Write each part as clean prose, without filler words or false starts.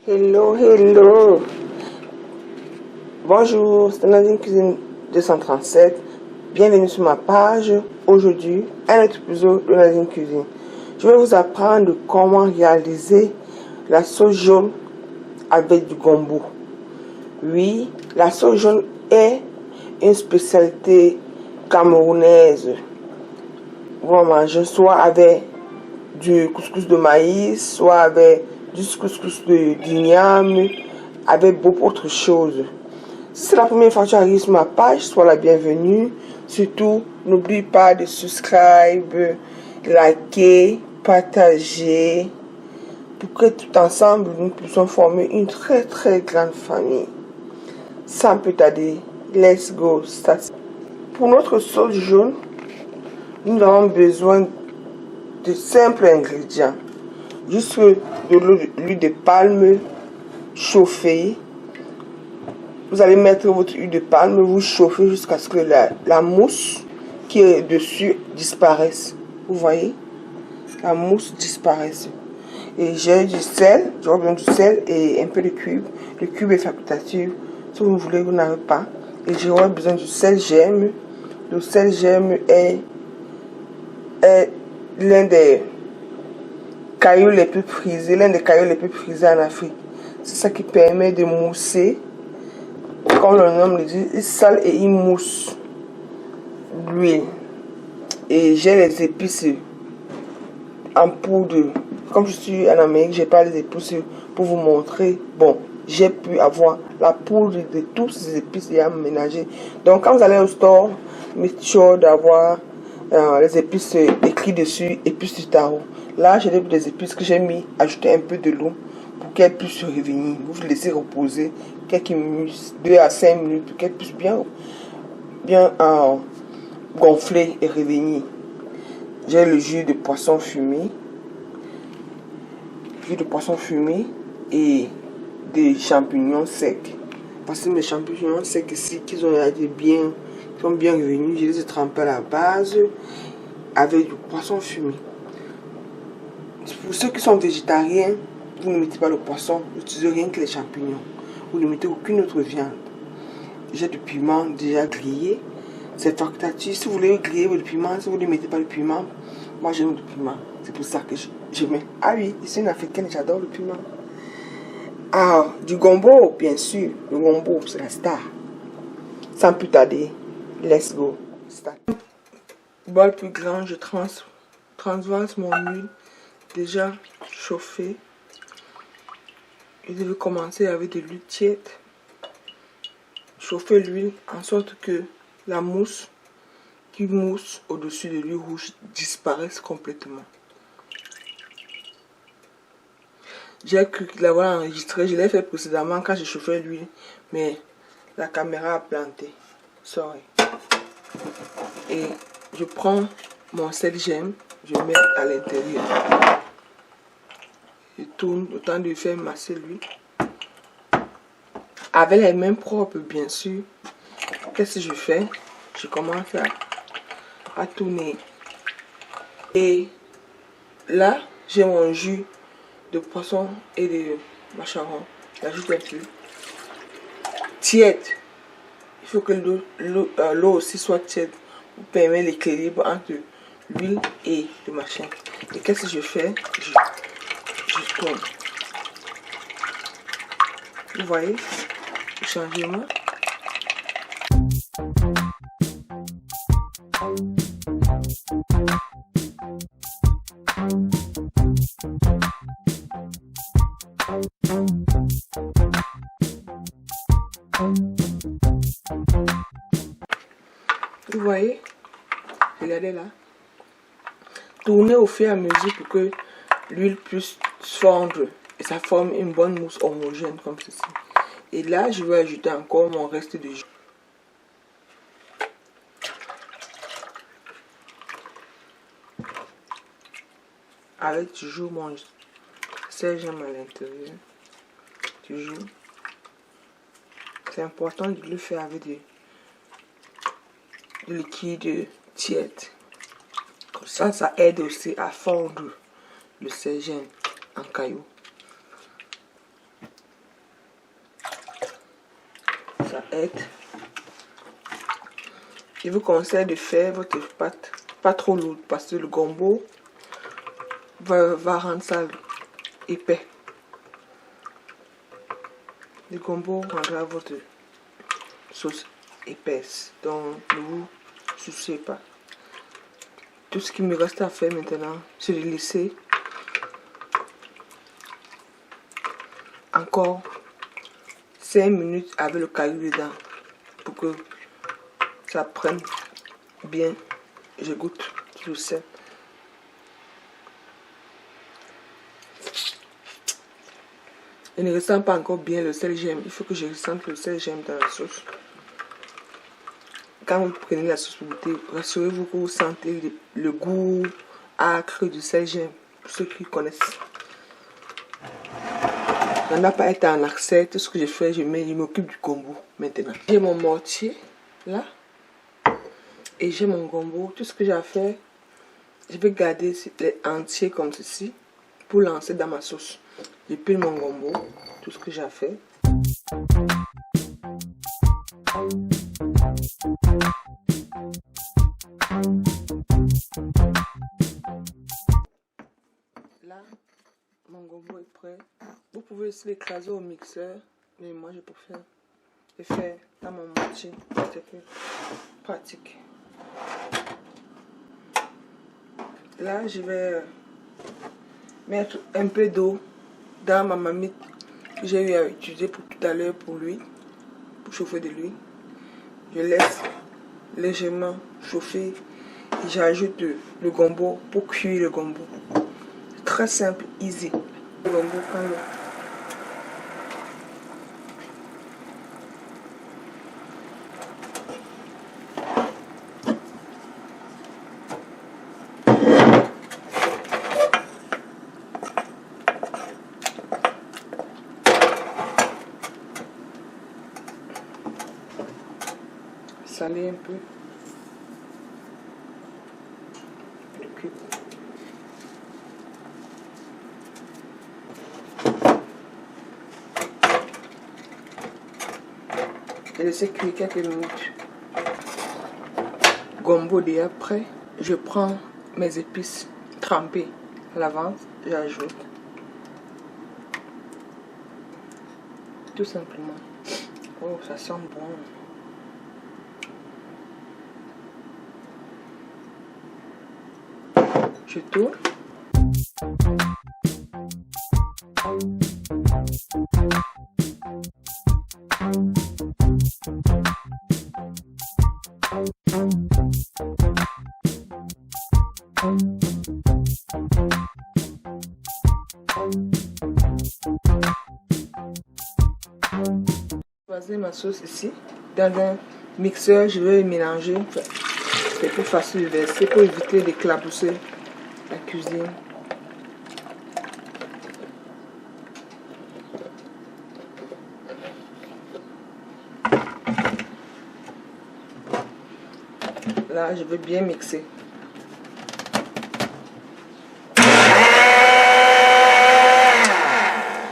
Hello. Bonjour, c'est Nadine Cuisine 237. Bienvenue sur ma page. Aujourd'hui, un autre épisode de Nadine Cuisine. Je vais vous apprendre comment réaliser la sauce jaune avec du gombo. Oui, la sauce jaune est une spécialité camerounaise. Vous en mangez soit avec du couscous de maïs, soit avec du couscous d'igname, avec beaucoup d'autres choses. Si c'est la première fois que tu arrives sur ma page, sois la bienvenue. Surtout, n'oublie pas de subscribe, liker, partager, pour que tout ensemble, nous puissions former une très grande famille. Sans plus tarder, let's go start. Pour notre sauce jaune, nous avons besoin de simples ingrédients. Juste de l'huile de palme chauffée. Vous allez mettre votre huile de palme, vous chauffez jusqu'à ce que la mousse qui est dessus disparaisse. Vous voyez? La mousse disparaisse. Et j'ai du sel, j'aurai besoin du sel et un peu de cube. Le cube est facultatif. Si vous voulez, vous n'avez pas. Et j'aurai besoin du sel gemme. Le sel gemme est l'un des cailloux les plus prisés, en Afrique. C'est ça qui permet de mousser, comme le nom le dit, il sale et il mousse l'huile. Et j'ai les épices en poudre. Comme je suis en Amérique, j'ai pas les épices pour vous montrer. Bon, j'ai pu avoir la poudre de toutes ces épices et à ménager. Donc quand vous allez au store, make sure d'avoir les épices écrits dessus, épices du tarot. Là, j'ai des épices que j'ai mis, ajouter un peu de l'eau pour qu'elles puissent se revenir. Vous laissez reposer quelques minutes, 2 à 5 minutes, pour qu'elles puissent bien gonfler et revenir. J'ai le jus de poisson fumé, et des champignons secs. Parce que mes champignons secs ici, qui sont bien revenus, je les ai trempés à la base avec du poisson fumé. Pour ceux qui sont végétariens, vous ne mettez pas le poisson, vous n'utilisez rien que les champignons. Vous ne mettez aucune autre viande. J'ai du piment déjà grillé. C'est facultatif. Si vous voulez griller le piment, si vous ne mettez pas le piment, moi j'aime le piment. C'est pour ça que je mets. Ah oui, ici une africaine, j'adore le piment. Ah, du gombo, bien sûr. Le gombo, c'est la star. Sans plus tarder, let's go. Start. Bol plus grand, je transvase mon huile déjà chauffée. Je vais commencer avec de l'huile tiède. Chauffer l'huile en sorte que la mousse qui mousse au-dessus de l'huile rouge disparaisse complètement. J'ai cru l'avoir enregistré, je l'ai fait précédemment quand j'ai chauffé l'huile, mais la caméra a planté. Sorry. Et je prends mon sel gemme, je mets à l'intérieur. Je tourne le temps de faire masser l'huile. Avec les mains propres, bien sûr. Qu'est-ce que je fais? Je commence à tourner. Et là, j'ai mon jus de poisson et de macharon. J'ajoute un peu. Tiède. Il faut que l'eau aussi soit tiède pour permettre l'équilibre entre l'huile et le machin. Et qu'est-ce que je fais? Je tourne. Vous voyez? Le changement. Vous voyez? Regardez là. Tournez au fur et à mesure pour que l'huile puisse fondre et ça forme une bonne mousse homogène comme ceci. Et là, je vais ajouter encore mon reste de jus. Avec toujours mon sel-gemme à l'intérieur. Toujours. C'est important de le faire avec du liquide tiède. Comme ça aide aussi à fondre le sel-gemme en cailloux. Ça aide. Je vous conseille de faire votre pâte pas trop lourde parce que le gombo va rendre ça épais. Le gombo rendra votre sauce épaisse. Donc ne vous souciez pas. Tout ce qui me reste à faire maintenant, c'est de laisser encore 5 minutes avec le caillou dedans pour que ça prenne bien. Je goûte le sel. Je ne ressens pas encore bien le sel-gemme. Il faut que je ressente le sel-gemme dans la sauce. Quand vous prenez la sauce pour goûter, rassurez-vous que vous sentez le goût âcre du sel-gemme. Pour ceux qui connaissent. On n'a pas été en accès. Tout ce que je fais, je m'occupe du gombo maintenant. J'ai mon mortier là. Et j'ai mon gombo. Tout ce que j'ai à faire, je vais garder les entiers comme ceci pour lancer dans ma sauce. Je pile mon gombo. Tout ce que j'ai à faire. Là, mon gombo est prêt. Vous pouvez aussi l'écraser au mixeur, mais moi je préfère le faire dans mon mortier. C'est plus pratique. Là, je vais mettre un peu d'eau dans ma marmite que j'ai eu à utiliser pour tout à l'heure pour l'huile, pour chauffer de l'huile. Je laisse légèrement chauffer et j'ajoute le gombo pour cuire le gombo. Très simple, easy. Le gombo quand même. Saler un peu. Et laisser cuire quelques minutes. Gombo déjà prêt. Je prends mes épices trempées à l'avance. J'ajoute. Tout simplement. Oh, ça sent bon. Je tourne. Voici ma sauce ici. Dans un mixeur, je vais mélanger. C'est plus facile de verser pour éviter d'éclabousser la cuisine. Là, je vais bien mixer.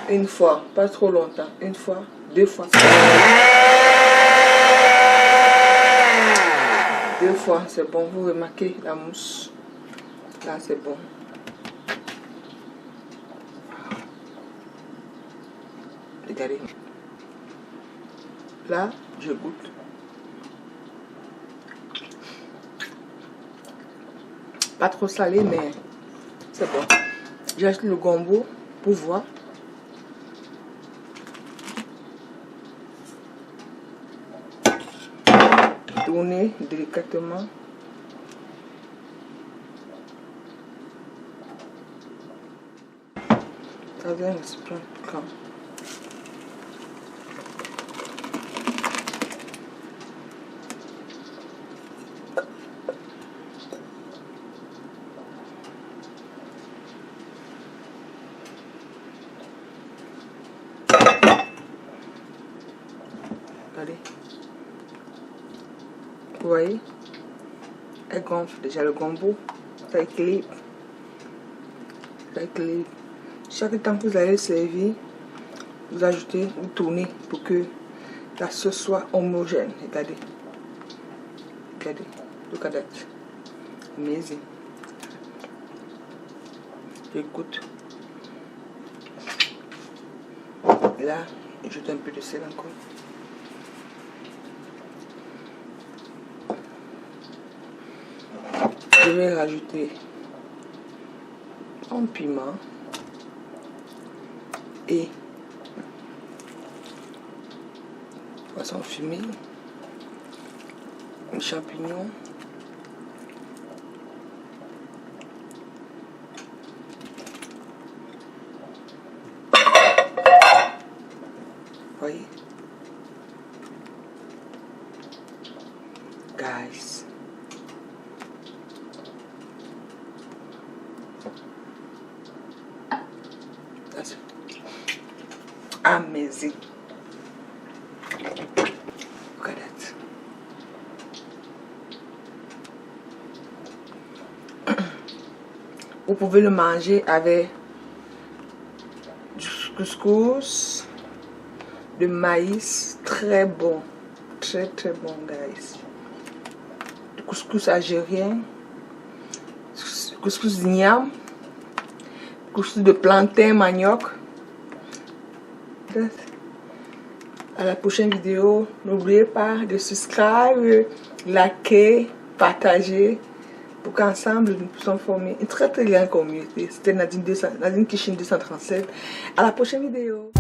Une fois, pas trop longtemps. Une fois, deux fois. Deux fois, c'est bon. Vous remarquez la mousse. Là, c'est bon. Regardez. Là, je goûte. Pas trop salé, mais c'est bon. J'ajoute le gombo pour voir. tourner délicatement. Ça vient de se prendre quand. Regardez. Vous voyez? Elle gonfle déjà le gombo. Ça équilibre. Ça équilibre. Chaque temps que vous allez servir, vous ajoutez, vous tournez pour que la sauce soit homogène. Regardez. Regardez. Look at that. Amazing. J'écoute. Et là, j'ajoute un peu de sel encore. Je vais rajouter un piment et poisson fumé, un champignon, voyez, guys. That's amazing. Look at that. Vous pouvez le manger avec du couscous de maïs, très bon, très bon, guys. Du couscous algérien, couscous d'igname, couscous de plantain, manioc. À la prochaine vidéo, n'oubliez pas de subscribe, liker, partager pour qu'ensemble nous puissions former une très grande communauté. C'était Nadine Kitchen 237. À la prochaine vidéo.